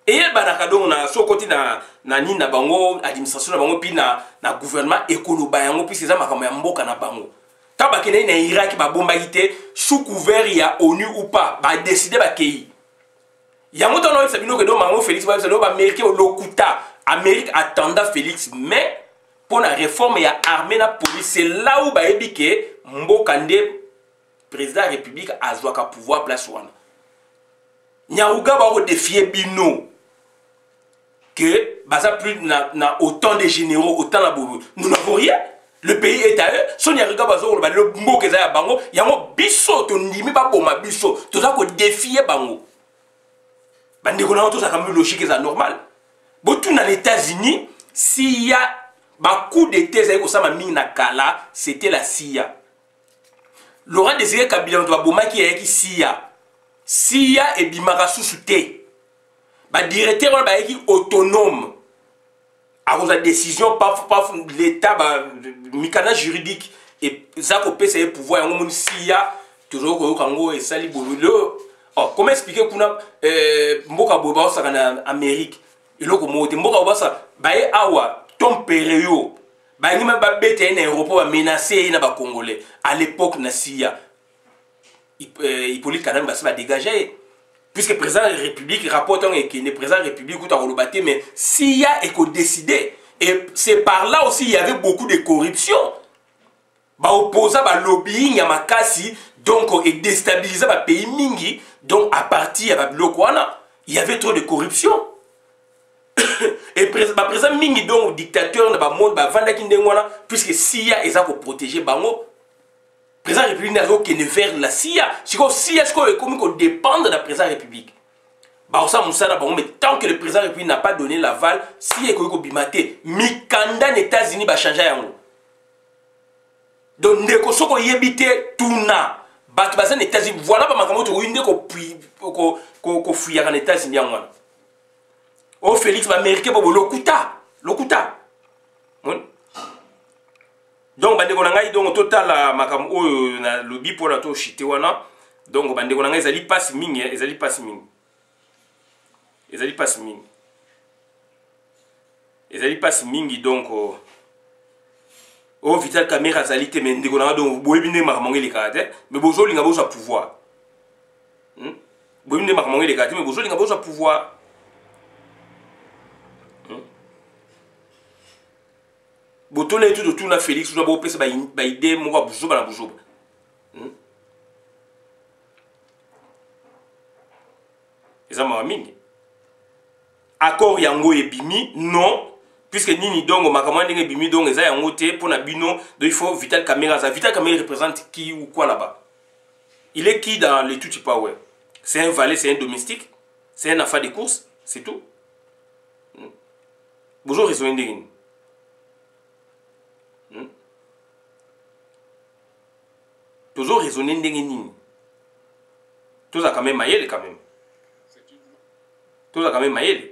Et yé banaka donc na so côté na ni na bango administration na bango pi na gouvernement écolo ba yango pi c'est ça makamba ya mboka na bango. Ta ba kene na Irak ba bomba ité sous couvert ya ONU ou pas ba décider ba kei. Yango to no sabino que do mango Félix ba no ba américain lokuta Amérique attendant Félix mais pour la réforme et l'armée la police, c'est là où bah ébiqué Mbokande président de la République a joué à pouvoir place one. Nyauga va défier Bino que baza plus na autant de généraux autant la bobo. Nous n'avons rien. Le pays est à eux. Son Nyauga va jouer le mot que ça bango. Yango biso ton nimi pas boma biso. Tout ça ko défier bango. Bande ko na tout ça comme logique c'est normal. Bon tout dans les États-Unis s'il y a ba coup d'état na kala c'était la CIA. Laurent Désiré Kabila on va boma qui est CIA et bimaka sous-souté. Ba directeur ba qui autonome. À cause de la décision par l'état ba mikana juridique et ça ko pèse pouvoir en CIA toujours ko kango et sali bolulo. Oh comment expliquer kuna mboka boba ça en Amérique. Et loko moté mboka boba ça ba awa Tom Pereyo, ba ngi ma ba bete na aéroport ba menacer na ba congolais à l'époque na CIA. Hippolyte Kadam va dégager puisque le président de la République rapporte que le président de la République ou ta mais CIA est co décidé et c'est par là aussi il y avait beaucoup de corruption. Ba opposa ba lobbying ya makasi donc et déstabiliser ba pays mingi donc à partir ya ba blokwana, il y avait trop de corruption. Et président mingi donc dictateur na ba monde ba vanda ki ndengwana puisque CIA eza ko protéger bango président république nazo que ne vers la CIA siko CIA siko e comme ko dépendre de la président république ba osa musala bango mais tant que le président république n'a pas donné l'aval CIA e ko bimate mikanda na États-Unis ba changer yango donc ndeko soko yebite tuna bat baza na États-Unis voilà ba makambo to yinde ko fuya na États-Unis yango. Oh Félix américain bobo lokuta. Donc bande ko ngai donc total makam oyo na lobby pour la to chité wana. Donc bande ko ngai ezali passe mingi, ezali passe mingi donc oh Vital Kamerhe azali te mais ndeko nanga donc boyebi nde makambo ngeli kate mais bozo linga bozo pouvoir. Boyebi nde makambo ngeli kate mais bozo linga bozo pouvoir. Botona et tout na Félix ou na pesa ba idée mo ba buzoba na buzoba. Ezama mingi. Accord yango e bimi non puisque nini dongo makamwa ndenge bimi dongo eza yango te pona bino donc il faut Vital Kamerhe. Vital Kamerhe représente qui ou quoi là-bas? Il est qui dans les Tutsi Power? C'est un valet, c'est un domestique, c'est un affaire de course, c'est tout. Bonjour raison ndenge. raisonner ndenge nini. Tout ça quand même maïle quand même. Tout ça quand même maïle.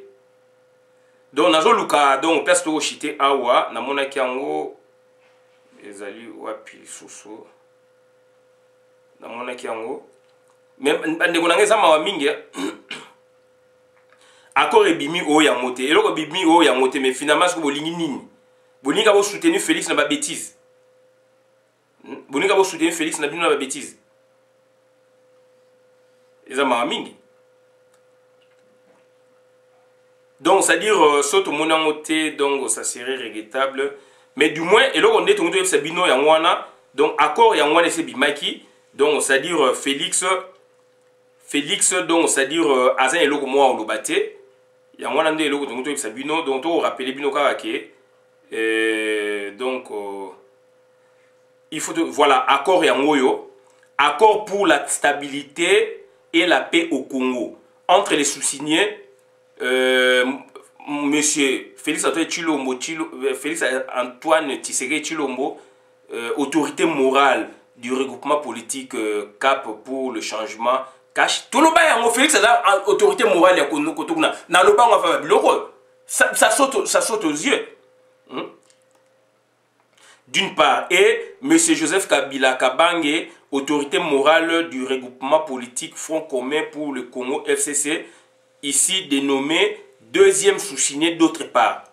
Donc nazo luka donc place to chité awa na mona kiango ezali wapi susu. Na mona kiango même ndeko nangeza mawa mingi. Accord ebimi o ya moté. Eloko bimi o ya moté mais finalement ce que bolingi nini. Bolingi ka bo soutenir Félix na ba bêtise. Bolingi ka bo soutenir Félix na bino na ba bêtise. Donc, c'est-à-dire, saute au monamoté, donc ça serait regrettable. Mais du moins, et là, on est tombé sur Bino Yangwana, donc accord Yangwana et Sebimaki, donc c'est-à-dire Félix, donc c'est-à-dire Azan et Logo Moa au Baté, Yangwana et Logo tombé sur Bino, donc on rappelle Bino Karake, donc il faut, voilà, accord Yangoyo, accord pour la stabilité et la paix au Congo. Entre les sous-signés, monsieur Félix Antoine Tshilombo, Félix Antoine Tshisekedi Tshilombo, autorité morale du regroupement politique CAP pour le changement, cache. Tout le bail, Félix a autorité morale, ça saute aux yeux. D'une part, et M. Joseph Kabila Kabange, autorité morale du regroupement politique Front commun pour le Congo FCC, ici dénommé deuxième sous-signé d'autre part.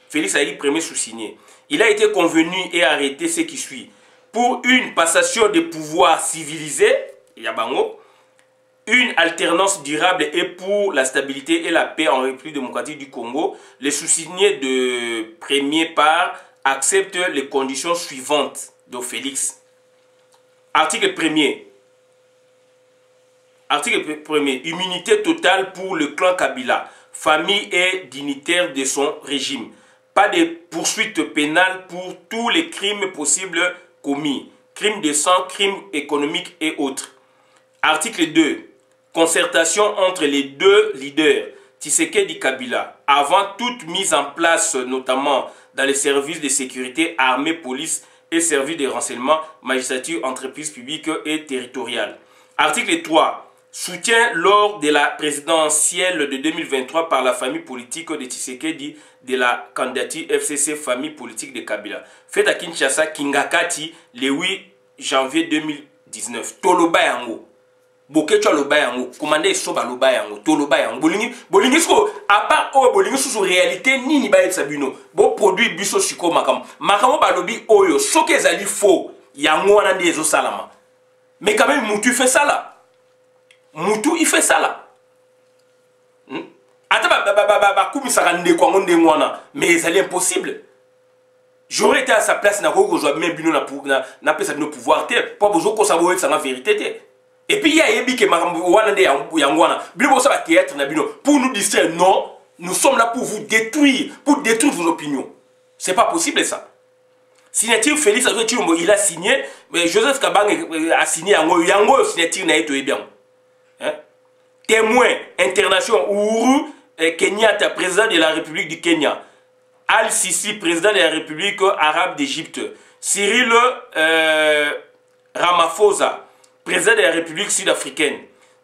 Félix a dit premier sous-signé. Il a été convenu et arrêté ce qui suit. Pour une passation des pouvoirs civilisés, Yabango, une alternance durable et pour la stabilité et la paix en République démocratique du Congo, les sous-signés de premier part accepte les conditions suivantes de Félix. Article 1er. Article 1er. Immunité totale pour le clan Kabila, famille et dignitaires de son régime. Pas de poursuite pénale pour tous les crimes possibles commis. Crimes de sang, crimes économiques et autres. Article 2. Concertation entre les deux leaders, Tshisekedi Kabila, avant toute mise en place, notamment dans les services de sécurité, armée, police et services de renseignement, magistrature, entreprises publiques et territoriales. Article 3. Soutien lors de la présidentielle de 2023 par la famille politique de Tshisekedi de la candidature FCC famille politique de Kabila. Fait à Kinshasa, Kingakati, le 8 janvier 2019. Toloba yango. Bokecho loba yango. Commandé soba loba yango. Toloba yango. Bolingi sko, à part o bolingi sous réalité nini ba sabino. Bo produit biso siko makam. Makamo balobi oyo. Soke zali faux. Yango wana ndezo salama. Mais quand même, Moutou fait ça là. Moutou, il fait ça là. Mais c'est impossible. J'aurais été à sa place, n'a même bino na pesa bino pouvoir te. Pas besoin qu'on savoir ça la vérité. Et puis il y a Ebi qui m'a théâtre pour nous distraire. Non, nous sommes là pour vous détruire, pour détruire vos opinions. C'est pas possible ça. Signature Félix Antoine Tshilombo, il a signé, mais Joseph Kabang a signé Yango signature na eto bien. Témoin international Uhuru Kenyatta, président de la République du Kenya. Al-Sisi, président de la République arabe d'Égypte. Cyril Ramaphosa, président de la République sud-africaine.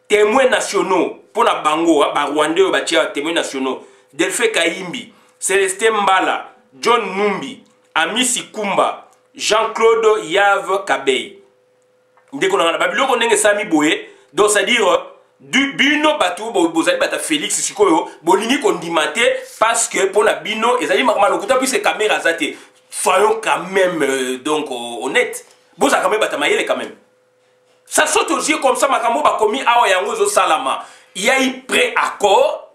Témoins nationaux, pour la Bango, Rwandais, témoins nationaux. Delphin Kayimbi, Célestin Mbala, John Numbi, Amisi Kumba, Jean-Claude Yave Kabey. Donc, c'est-à-dire, du bino bateau, bozali bata Félix Sikoyo, bolingi kondimate parce que pour la bino, et zali marma lokuta puis c'est caméra zate. Soyons quand même donc honnêtes. Boza quand même bata mayele quand même. Ça saute aux yeux comme ça, makamo ba komi awa yango zo salama. Il y a eu pré-accord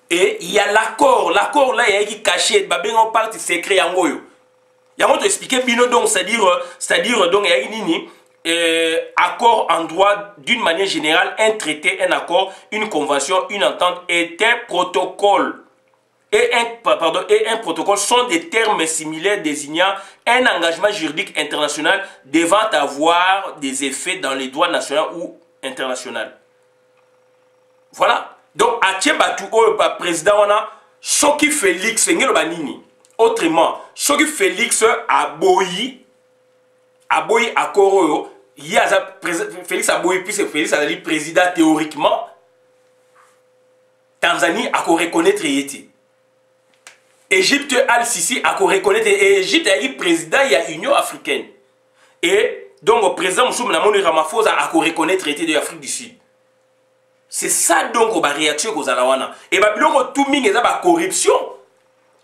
et il y a l'accord. L'accord là, il y a qui caché, babengo parti secret yangoyo. Yango te expliquer bino donc c'est-à-dire donc il y a nini. Accord en droit d'une manière générale, un traité, un accord, une convention, une entente est un protocole. Et un protocole sont des termes similaires désignant un engagement juridique international devant avoir des effets dans les droits nationaux ou internationaux. Voilà. Donc, à Tchébatu, le président, on a Soki Félix, autrement, Soki Félix a boyi à Koroyo, Félix Aboye, puisque Félix a dit président théoriquement, Tanzanie a reconnaître Yeti. Égypte Al-Sisi a reconnaître, et Égypte a dit président, il y a Union africaine. Et donc le président Moussou Namoni Ramaphosa a reconnaître Yeti de l'Afrique du Sud. C'est ça donc la réaction que vous avez. Et tout le monde est la corruption.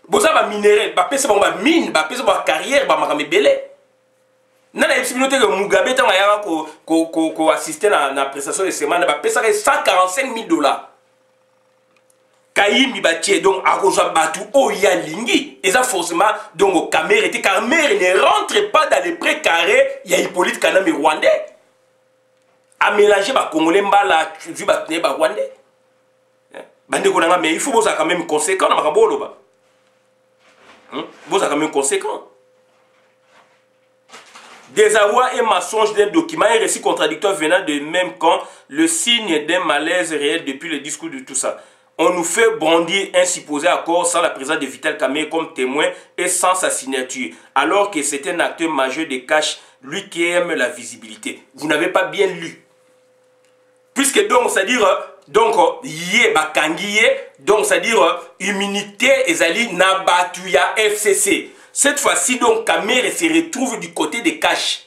Vous avez des minéraux, vous avez des mines, vous avez des carrières, vous avez des belés. Nana que Mugabe a assisté à la prestation de semaine, il a payé $145 000. Kaïm Batie donc a rejoint Batu Oya Lingi. Et ça forcément donc Kamer ne rentre pas dans les prés carrés, il y a Hippolyte Kanambe rwandais. A mélanger les Congolais mbala vu les rwandais. Mais il faut que ça quand même conséquent dans Makabolo ba. Vous avez quand même conséquent. Désarroi et mensonge d'un document, un récit contradictoire venant de même camp, le signe d'un malaise réel depuis le discours de tout ça. On nous fait brandir un supposé accord sans la présence de Vital Kamerhe comme témoin et sans sa signature, alors que c'est un acteur majeur de cash, lui qui aime la visibilité. Vous n'avez pas bien lu. Puisque donc, c'est-à-dire, donc, yé bakangiye, donc, c'est-à-dire, immunité ezali nabatuya FCC. Cette fois-ci, donc, Kamerhe se retrouve du côté des cash.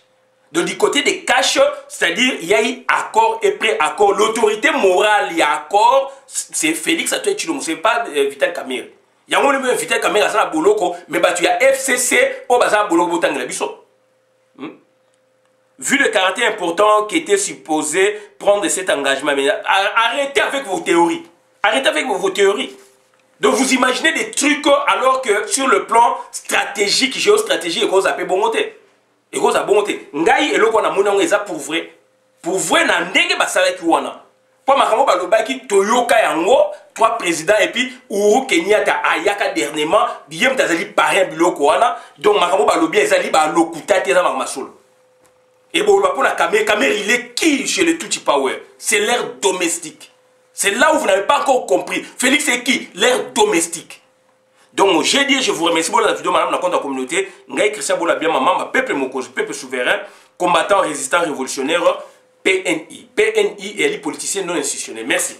Donc, du côté des cash, c'est-à-dire, il y a eu accord et pré-accord. L'autorité morale, il y a accord, c'est Félix Antoine Tshilombo, ce n'est pas Vital Kamerhe. Il y a un Vital Kamerhe à Boloko, mais il y a FCC au Bazar Boloko Botangla Bisso. Vu le caractère important qui était supposé prendre cet engagement, mais arrêtez avec vos théories. Arrêtez avec vos théories. Donc vous imaginez des trucs alors que sur le plan stratégique, géostratégique, et qu'on s'appelle bongoté. Et qu'on s'appelle bongoté. Ngai et l'eau qu'on a monné, on pour vrai. Pour vrai, na ndenge basala ki wana. Pour makambo balobaki Toyoka yango, trois présidents et puis Uhuru Kenyatta ayaka dernièrement, biem tazali parrain biloko wana. Donc makambo balobi ezali ba lokuta te za mamasolo. Et bon, pour la Kamerhe, il est qui chez le Tutsi Power? C'est l'ère domestique. C'est là où vous n'avez pas encore compris. Félix est qui? L'ère domestique. Donc, j'ai dit, je vous remercie pour la vidéo, madame, la compte de la communauté. Ngaï Christian Bola bien, maman, peuple Mokozo, peuple souverain, combattant, résistant, révolutionnaire, PNI. PNI et les politiciens non institutionnels. Merci.